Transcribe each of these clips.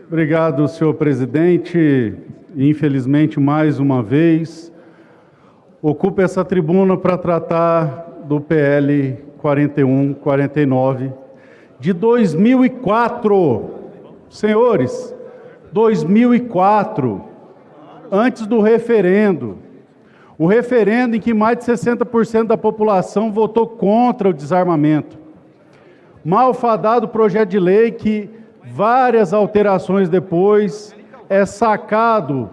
Obrigado, senhor presidente. Infelizmente, mais uma vez, ocupo essa tribuna para tratar do PL 4149 de 2004. Senhores, 2004, antes do referendo. O referendo em que mais de 60% da população votou contra o desarmamento. Malfadado projeto de lei que, várias alterações depois, é sacado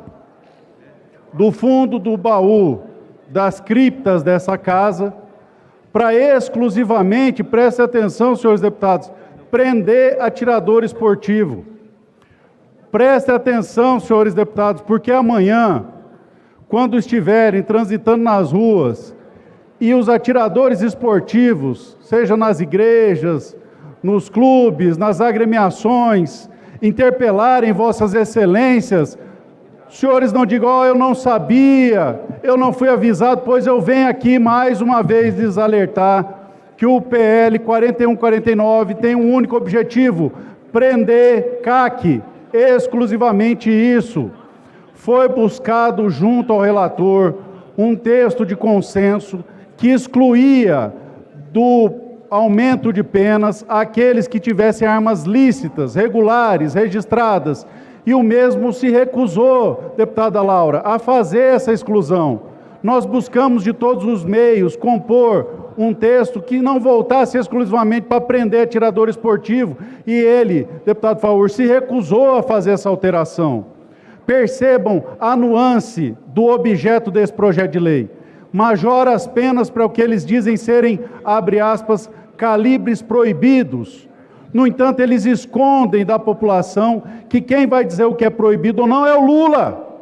do fundo do baú das criptas dessa casa para exclusivamente, prestem atenção, senhores deputados, prender atirador esportivo. Prestem atenção, senhores deputados, porque amanhã, quando estiverem transitando nas ruas e os atiradores esportivos, seja nas igrejas, nos clubes, nas agremiações, interpelarem vossas excelências, senhores não digam, eu não sabia, eu não fui avisado, pois eu venho aqui mais uma vez lhes alertar que o PL 4149 tem um único objetivo, prender CAC, exclusivamente isso. Foi buscado junto ao relator um texto de consenso que excluía do aumento de penas aqueles que tivessem armas lícitas, regulares, registradas, e o mesmo se recusou, deputada Laura, a fazer essa exclusão. Nós buscamos de todos os meios compor um texto que não voltasse exclusivamente para prender atirador esportivo, e ele, deputado Faur, se recusou a fazer essa alteração. Percebam a nuance do objeto desse projeto de lei. Majora as penas para o que eles dizem serem, abre aspas, calibres proibidos. No entanto, eles escondem da população que quem vai dizer o que é proibido ou não é o Lula,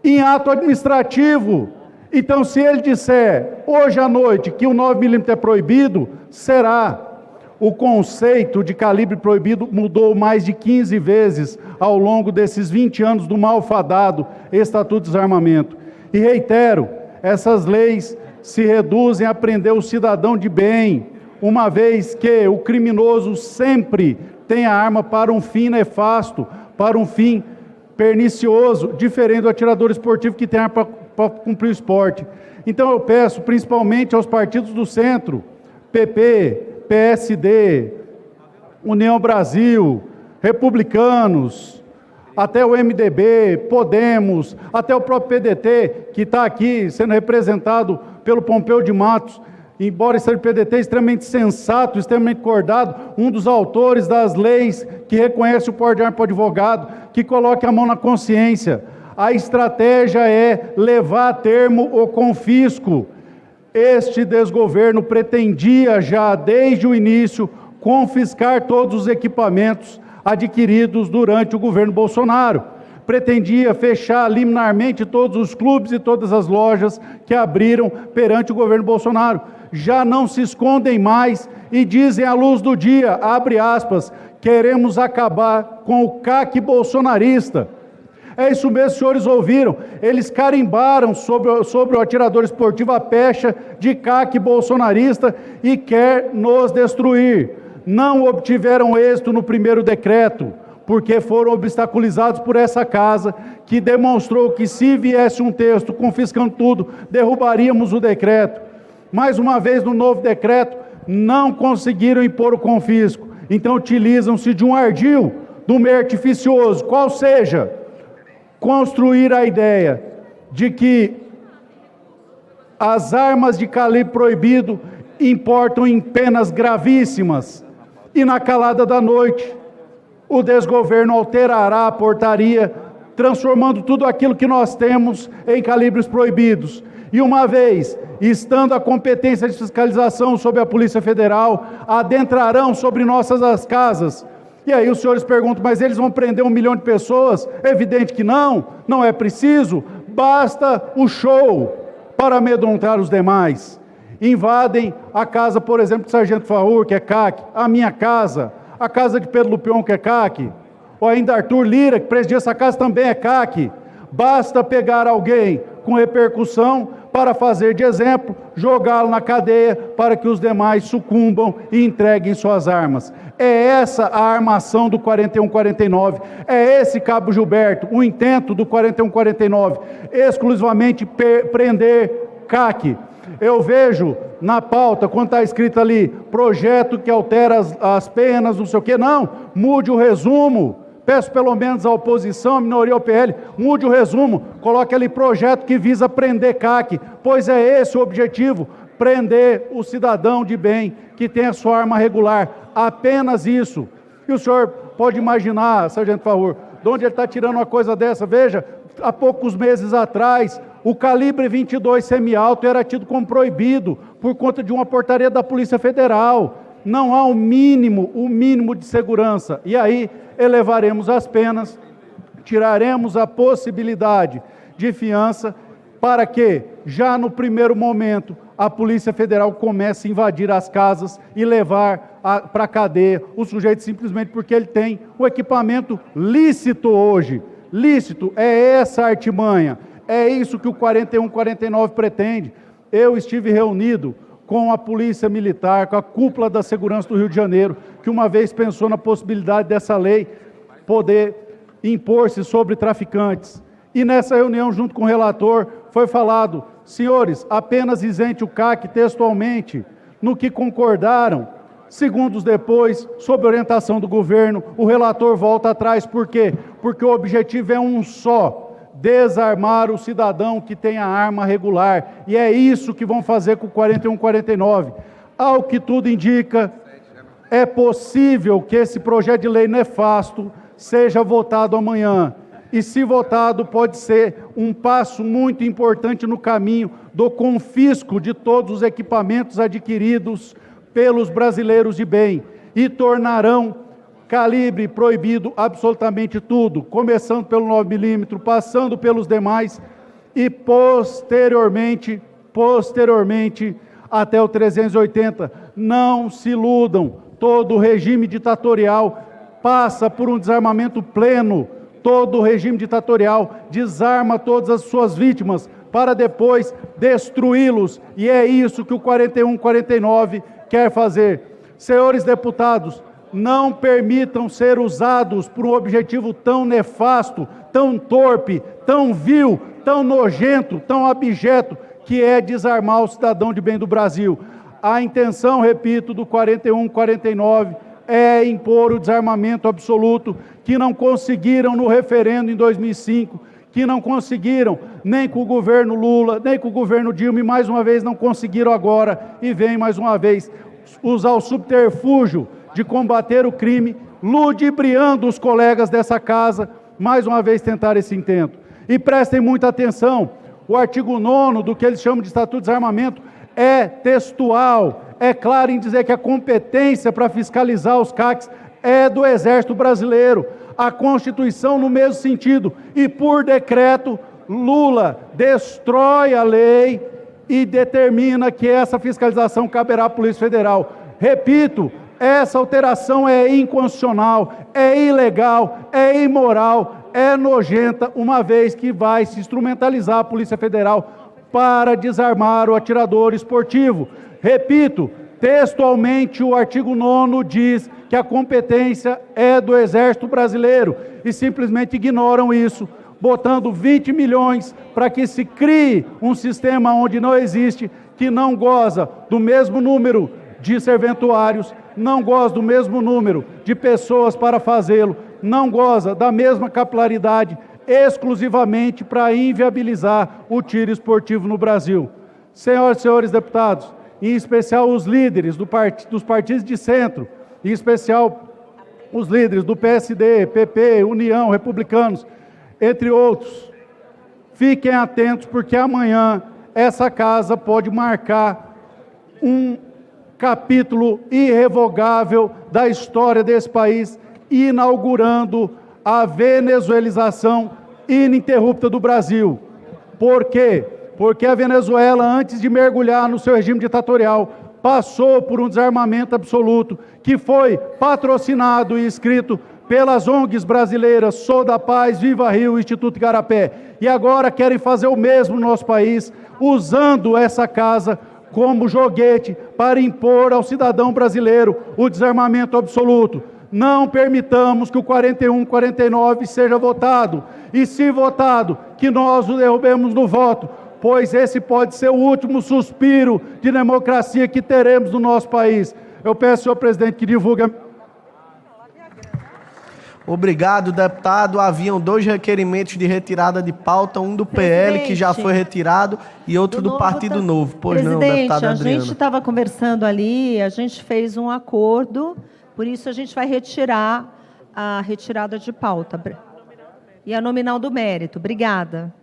em ato administrativo. Então, se ele disser hoje à noite que o 9mm é proibido, será. O conceito de calibre proibido mudou mais de 15 vezes ao longo desses 20 anos do malfadado Estatuto de Desarmamento. E reitero, essas leis se reduzem a prender o cidadão de bem, uma vez que o criminoso sempre tem a arma para um fim nefasto, para um fim pernicioso, diferente do atirador esportivo que tem arma para cumprir o esporte. Então eu peço principalmente aos partidos do centro, PP, PSD, União Brasil, Republicanos, até o MDB, Podemos, até o próprio PDT, que está aqui sendo representado pelo Pompeu de Matos, embora seja o PDT extremamente sensato, extremamente acordado, um dos autores das leis que reconhece o porte de arma para o advogado, que coloque a mão na consciência. A estratégia é levar a termo o confisco. Este desgoverno pretendia já desde o início confiscar todos os equipamentos adquiridos durante o governo Bolsonaro. Pretendia fechar liminarmente todos os clubes e todas as lojas que abriram perante o governo Bolsonaro. Já não se escondem mais e dizem à luz do dia, abre aspas, queremos acabar com o CAC bolsonarista. É isso mesmo, os senhores ouviram, eles carimbaram sobre o atirador esportivo a pecha de CAC bolsonarista e quer nos destruir. Não obtiveram êxito no primeiro decreto, porque foram obstaculizados por essa casa, que demonstrou que se viesse um texto confiscando tudo, derrubaríamos o decreto. Mais uma vez, no novo decreto, não conseguiram impor o confisco, então utilizam-se de um ardil, do meio artificioso, qual seja, construir a ideia de que as armas de calibre proibido importam em penas gravíssimas, e na calada da noite, o desgoverno alterará a portaria, transformando tudo aquilo que nós temos em calibres proibidos. E uma vez, estando a competência de fiscalização sobre a Polícia Federal, adentrarão sobre nossas casas. E aí os senhores perguntam, mas eles vão prender 1 milhão de pessoas? É evidente que não, não é preciso, basta o show para amedrontar os demais. Invadem a casa, por exemplo, do Sargento Faur, que é CAC, a minha casa, a casa de Pedro Lupion, que é CAC, ou ainda Arthur Lira, que presidia essa casa, também é CAC. Basta pegar alguém com repercussão para fazer de exemplo, jogá-lo na cadeia para que os demais sucumbam e entreguem suas armas. É essa a armação do 4149, é esse, Cabo Gilberto, o intento do 4149, exclusivamente prender CAC. Eu vejo na pauta, quando está escrito ali, projeto que altera as penas, não sei o quê, não, mude o resumo. Peço pelo menos à oposição, à minoria ao PL, mude o resumo, coloque ali projeto que visa prender CAC, pois é esse o objetivo, prender o cidadão de bem que tem a sua arma regular, apenas isso. E o senhor pode imaginar, sargento, por favor, de onde ele está tirando uma coisa dessa? Veja, há poucos meses atrás, o calibre 22 semi-alto era tido como proibido por conta de uma portaria da Polícia Federal. Não há o mínimo de segurança. E aí elevaremos as penas, tiraremos a possibilidade de fiança para que, já no primeiro momento, a Polícia Federal comece a invadir as casas e levar para a cadeia o sujeito simplesmente porque ele tem o equipamento lícito hoje. Lícito é essa artimanha, é isso que o 4149 pretende. Eu estive reunido com a Polícia Militar, com a cúpula da segurança do Rio de Janeiro, que uma vez pensou na possibilidade dessa lei poder impor-se sobre traficantes. E nessa reunião, junto com o relator, foi falado, senhores, apenas isente o CAC textualmente, no que concordaram. Segundos depois, sob orientação do governo, o relator volta atrás. Por quê? Porque o objetivo é um só: desarmar o cidadão que tem a arma regular. E é isso que vão fazer com o 4149. Ao que tudo indica, é possível que esse projeto de lei nefasto seja votado amanhã. E se votado, pode ser um passo muito importante no caminho do confisco de todos os equipamentos adquiridos pelos brasileiros de bem e tornarão calibre proibido absolutamente tudo, começando pelo 9mm, passando pelos demais e posteriormente até o 380. Não se iludam, todo o regime ditatorial passa por um desarmamento pleno, todo o regime ditatorial desarma todas as suas vítimas para depois destruí-los, e é isso que o 4149 quer fazer. Senhores deputados, não permitam ser usados por um objetivo tão nefasto, tão torpe, tão vil, tão nojento, tão abjeto, que é desarmar o cidadão de bem do Brasil. A intenção, repito, do 4149 é impor o desarmamento absoluto, que não conseguiram no referendo em 2005, que não conseguiram nem com o governo Lula, nem com o governo Dilma, e mais uma vez não conseguiram agora, e vem mais uma vez usar o subterfúgio de combater o crime, ludibriando os colegas dessa casa, mais uma vez tentar esse intento. E prestem muita atenção, o artigo 9º do que eles chamam de Estatuto de Desarmamento é textual, é claro em dizer que a competência para fiscalizar os CACs é do Exército Brasileiro. A Constituição no mesmo sentido, e por decreto, Lula destrói a lei e determina que essa fiscalização caberá à Polícia Federal. Repito, essa alteração é inconstitucional, é ilegal, é imoral, é nojenta, uma vez que vai se instrumentalizar a Polícia Federal para desarmar o atirador esportivo. Repito, textualmente o artigo 9º diz que a competência é do Exército Brasileiro e simplesmente ignoram isso, botando 20 milhões para que se crie um sistema onde não existe, que não goza do mesmo número de serventuários, não goza do mesmo número de pessoas para fazê-lo, não goza da mesma capilaridade, exclusivamente para inviabilizar o tiro esportivo no Brasil. Senhoras e senhores deputados, em especial os líderes dos partidos de centro, em especial os líderes do PSD, PP, União, Republicanos, entre outros, fiquem atentos, porque amanhã essa casa pode marcar um capítulo irrevogável da história desse país, inaugurando a venezuelização ininterrupta do Brasil. Por quê? Porque a Venezuela, antes de mergulhar no seu regime ditatorial, passou por um desarmamento absoluto, que foi patrocinado e escrito pelas ONGs brasileiras, Sou da Paz, Viva Rio, Instituto Igarapé. E agora querem fazer o mesmo no nosso país, usando essa casa como joguete para impor ao cidadão brasileiro o desarmamento absoluto. Não permitamos que o 4149 seja votado. E se votado, que nós o derrubemos no voto, pois esse pode ser o último suspiro de democracia que teremos no nosso país. Eu peço, senhor presidente, que divulgue a... Obrigado, deputado. Haviam 2 requerimentos de retirada de pauta, um do PL, que já foi retirado, e outro do Partido Novo. Pois não, deputado Adriano. A gente estava conversando ali, a gente fez um acordo, por isso a gente vai retirar a retirada de pauta. E a nominal do mérito. Obrigada.